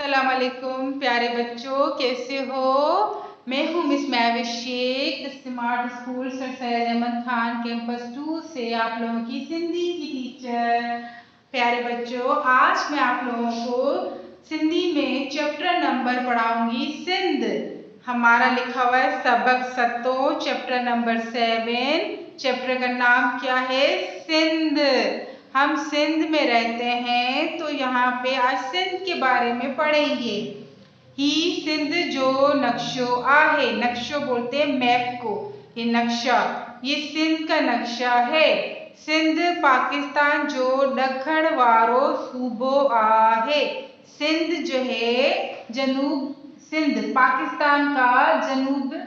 अस्सलाम वालेकुम प्यारे बच्चों, कैसे हो। मैं हूँ miss Mahvish Shaikh, smart school sir Syed Ahmed Khan campus 2 से आप लोगों की सिंधी की टीचर। प्यारे बच्चों, आज मैं आप लोगों को सिंधी में चैप्टर नंबर पढ़ाऊंगी सिंध। हमारा लिखा हुआ है सबक सतो, चैप्टर नंबर 7। चैप्टर का नाम क्या है? सिंध। हम सिंध में रहते हैं तो यहाँ पे आज सिंध के बारे में पढ़ेंगे। ही सिंध जो नक्शो आहे, नक्शो बोलते हैं मैप को, ये नक्शा, ये सिंध का नक्शा है। सिंध पाकिस्तान जो ॾखण वारो सूबो आहे। सिंध जो है जनूब, सिंध पाकिस्तान का जनूब,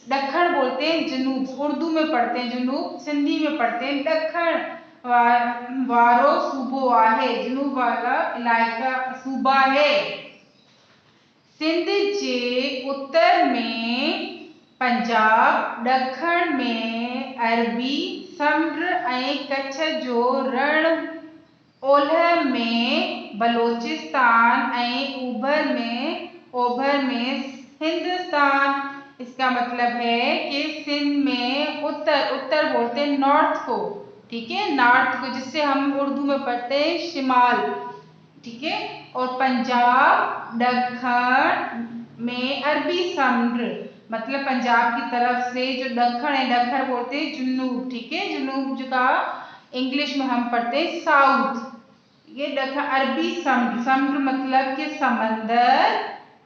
दखण बोलते हैं जनूब, उर्दू में पढ़ते हैं जनूब, सिंधी में पढ़ते हैं दखण वारो सूबो आहे, जनूब वाला इलाका सूबा है। सिंध जे उत्तर में पंजाब, दखण में अरबी समुंड ऐं कच्छ जो रण, ओलह में बलोचिस्तान ऐं ओभर में हिंदुस्तान। इसका मतलब है कि सिंध में उत्तर बोलते हैं नॉर्थ को, ठीक है, नॉर्थ को, जिससे हम उर्दू में पढ़ते हैं शिमाल, ठीक है। और पंजाब दखण में अरबी समुंड, मतलब पंजाब की तरफ से जो दखण है, दखण बोलते हैं जुनूब, ठीक है, जुनूब जो का इंग्लिश में हम पढ़ते हैं साउथ। ये दखण अरबी समुंड, समुंड मतलब कि समंदर,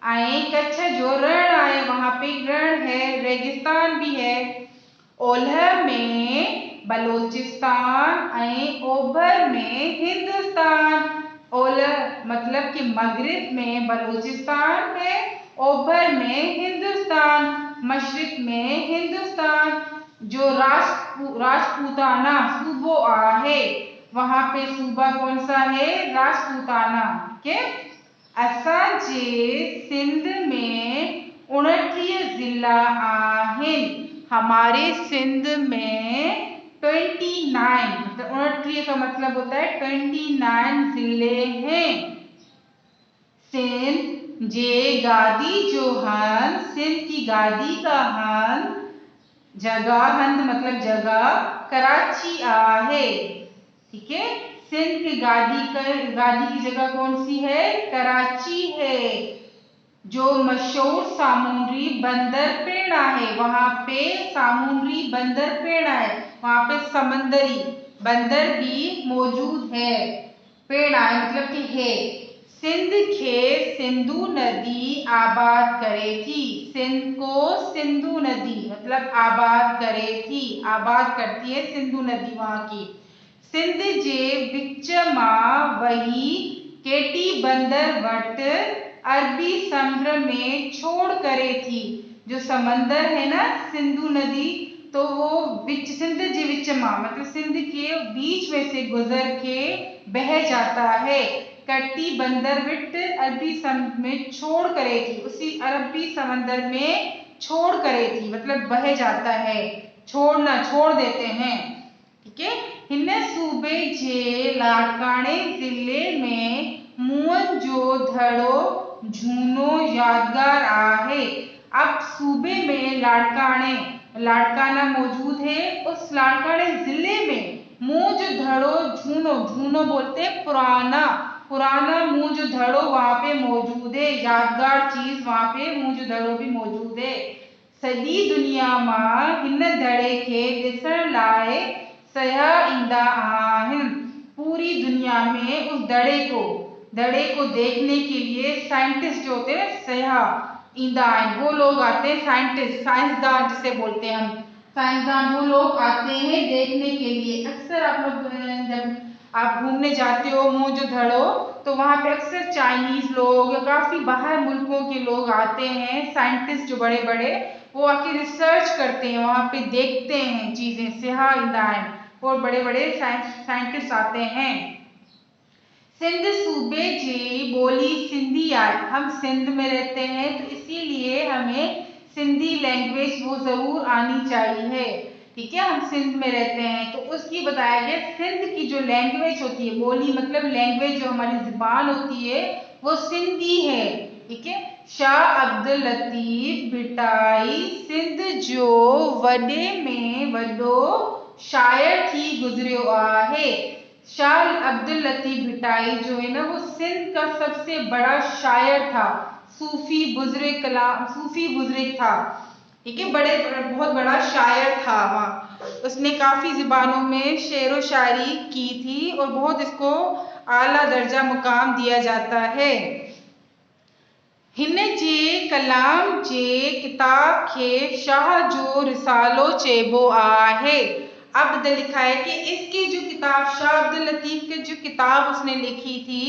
आए कच्छ जो रण आए, वहां पे रण है, रेगिस्तान भी है। ओलह में बलोचिस्तान ऐं ओभर में हिंदुस्तान। ओलह मतलब कि मगरिब में बलोचिस्तान है, ओभर में हिंदुस्तान, मशरिक में हिंदुस्तान। जो राजपूताना सूबो आहे, वहां पे सूबा कौन सा है? राजपूताना, ठीक है। असांजे सिंध में 29 जिला आहिनि। हमारे सिंध में 29, मतलब 29 का मतलब होता है 29 जिले हैं। सिंध जे गादी जो हन, सिंध की गादी का हन, जगह, हंद मतलब जगह, कराची आहे, ठीक है। सिंध की गादी की जगह कौन सी है? कराची है। जो मशहूर सामुंड्री बंदर पेड़ा है, वहां पे सामुंड्री बंदर पेड़ा है, वहां पे समंदरी बंदर भी मौजूद है। पेड़ा है मतलब कि है। सिंध खे सिंधु नदी आबाद करे थी। सिंध को सिंधु नदी मतलब आबाद करे थी, आबाद करती है सिंधु नदी वहां की। सिंध जे विच मां वही केटी बंदर वट अरबी समुद्र में छोड़ करे थी। जो समंदर है ना सिंधु नदी, तो वो सिंध जे विच मां मतलब सिंध के बीच में से गुजर के बह जाता है। कटी बंदर विट अरबी समुद्र में छोड़ करे थी, उसी अरबी समंदर में छोड़ करे थी मतलब बह जाता है, छोड़ना, छोड़ देते हैं, ठीक है। हिन सूबे जे लाड़काने जिले में मुअन जो धड़ो झूनो यादगार आहे। अब सूबे में लाड़काना मौजूद है, उस लाड़काने जिले में मुंह जो धड़ो झूनो, झूनो बोलते हैं पुराना मुंह जो धड़ो वहां पे मौजूद है, यादगार चीज वहां पे मुंह जो धड़ो भी मौजूद है। सॼी दुनिया मां हिन धड़े खे ॾिसण लाइ सयाह ईंदा आहिनि। पूरी दुनिया में उस धड़े को देखने के लिए साइंटिस्ट जो होते हैं सयाह ईंदा आहिनि, वो लोग आते हैं, साइंटिस्ट, साइंसदान जिसे बोलते हैं हम, साइंसदान वो लोग आते हैं देखने के लिए। अक्सर आप लोग जब आप घूमने जाते हो मोहनजोदड़ो, तो वहाँ पे अक्सर चाइनीज लोग या काफी बाहर मुल्कों के लोग आते हैं, साइंटिस्ट जो बड़े बड़े, वो आके रिसर्च करते हैं, वहाँ पे देखते हैं चीजें, सिहा ईंदा आहिनि और बड़े बड़े साइंटिस्ट आते हैं। सिंध सूबे जी बोली सिंधी आहे। हम सिंध में रहते हैं तो इसीलिए हमें सिंधी लैंग्वेज वो जरूर आनी चाहिए, ठीक है। हम सिंध में रहते हैं तो उसकी बताया गया सिंध की जो लैंग्वेज होती है, बोली मतलब लैंग्वेज, जो हमारी जुबान होती है वो सिंधी है। ठीक है। शाह अब्दुल लतीफ भिटाई सिंध जो वॾे में वॾो शायर थी गुज़रियो आहे। शाह अब्दुल लतीफ भिटाई जो है ना वो सिंध का सबसे बड़ा शायर था, सूफी बुजुर्ग कलाम सूफी बुजुर्ग था, ठीक है। बहुत बड़ा शायर था वहाँ। उसने काफ़ी ज़ुबानों में शेर व शायरी की थी और बहुत इसको आला दर्जा मुकाम दिया जाता है। हिन जे कलाम जे किताब खे शाह जो रिसालो चइबो आहे। अब लिखा है कि इसकी जो किताब शाह अब्दुल लतीफ की जो किताब उसने लिखी थी,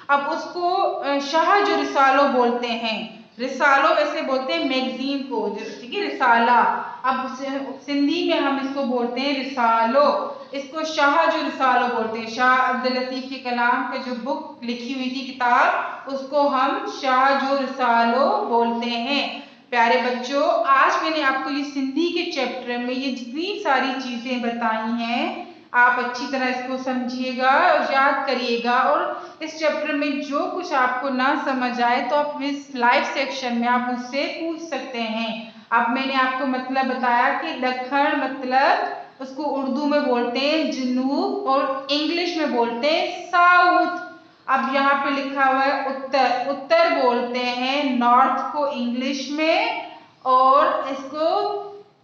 अब उसको शाह जो रिसालो बोलते हैं। रिसालो वैसे बोलते हैं मैगजीन को, ठीक है, रिसाला। अब सिंधी में हम इसको बोलते हैं रिसालो, इसको शाह जो रिसालो बोलते हैं। शाह अब्दुल लतीफ के कलाम के जो बुक लिखी हुई थी किताब, उसको हम शाह जो रिसालो बोलते हैं। प्यारे बच्चों, आज मैंने आपको ये सिंधी के चैप्टर में ये जितनी सारी चीज़ें बताई हैं, आप अच्छी तरह इसको समझिएगा और याद करिएगा। और इस चैप्टर में जो कुछ आपको ना समझ आए तो आप इस लाइव सेक्शन में आप मुझसे पूछ सकते हैं। अब मैंने आपको मतलब बताया कि दखन मतलब उसको उर्दू में बोलते हैं जनूब और इंग्लिश में बोलते हैं साउथ। अब यहाँ पे लिखा हुआ है उत्तर, उत्तर बोलते हैं नॉर्थ को इंग्लिश में, और इसको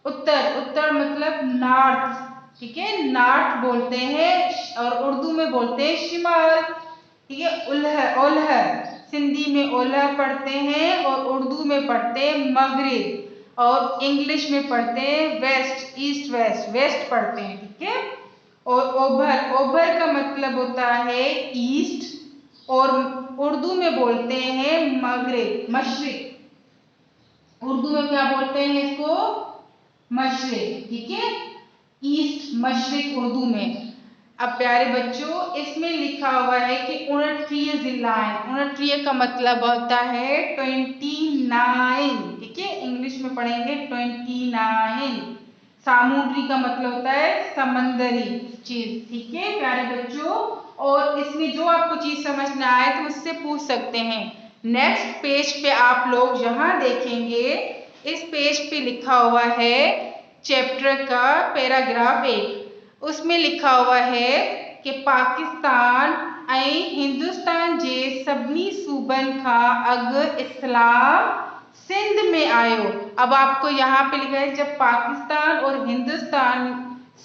उत्तर, उत्तर मतलब नॉर्थ, ठीक है, नॉर्थ बोलते हैं और उर्दू में बोलते हैं शिमाल, ठीक है। उल्ह, ओल्ह सिंधी में ओल्ह पढ़ते हैं और उर्दू में पढ़ते हैं मगरिब, और इंग्लिश में पढ़ते हैं वेस्ट, ईस्ट वेस्ट, वेस्ट पढ़ते हैं, ठीक है। और ओभर, ओभर का मतलब होता है ईस्ट, और उर्दू में बोलते हैं मगरिब, मशरिक। उर्दू में क्या बोलते हैं इसको? मशरिक, ठीक है, ईस्ट मशरिक उर्दू में। अब प्यारे बच्चों, इसमें लिखा हुआ है कि 29 जिलाएं, 29 का मतलब होता है 29, ठीक है, इंग्लिश में पढ़ेंगे 29। सामुद्री का मतलब होता है समंदरी चीज, ठीक है प्यारे बच्चों। और इसमें जो आपको चीज समझ में आए तो मुझसे पूछ सकते हैं। नेक्स्ट पेज पे आप लोग यहाँ देखेंगे, इस पेज पे लिखा हुआ है चैप्टर का पैराग्राफ 1, उसमें लिखा हुआ है कि पाकिस्तान ऐं हिंदुस्तान जे सभिनी सूबनि खां अॻु इस्लाम सिंध में आयो। अब आपको यहाँ पे लिखा है जब पाकिस्तान और हिंदुस्तान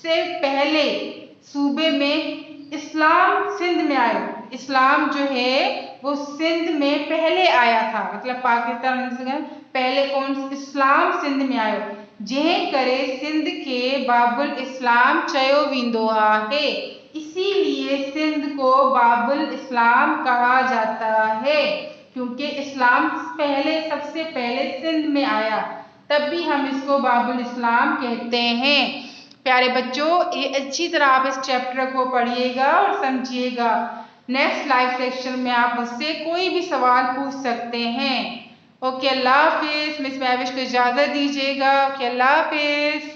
से पहले सूबे में इस्लाम सिंध में आयो। इस्लाम जो है वो सिंध में पहले आया था, मतलब पाकिस्तान से पहले कौन? इस्लाम सिंध में आयो, जंहिं करे सिंध के बाबुल इस्लाम चयो वेंदो आहे। इसीलिए सिंध को बाबुल इस्लाम कहा जाता है, क्योंकि इस्लाम पहले, सबसे पहले सिंध में आया, तब भी हम इसको बाबुल इस्लाम कहते हैं। प्यारे बच्चों, ये अच्छी तरह आप इस चैप्टर को पढ़िएगा और समझिएगा। नेक्स्ट लाइव सेक्शन में आप मुझसे कोई भी सवाल पूछ सकते हैं। ओके, अल्लाह हाफिज़। मिस महविश को इजाज़त दीजिएगा। ओके, अल्लाह हाफिज़।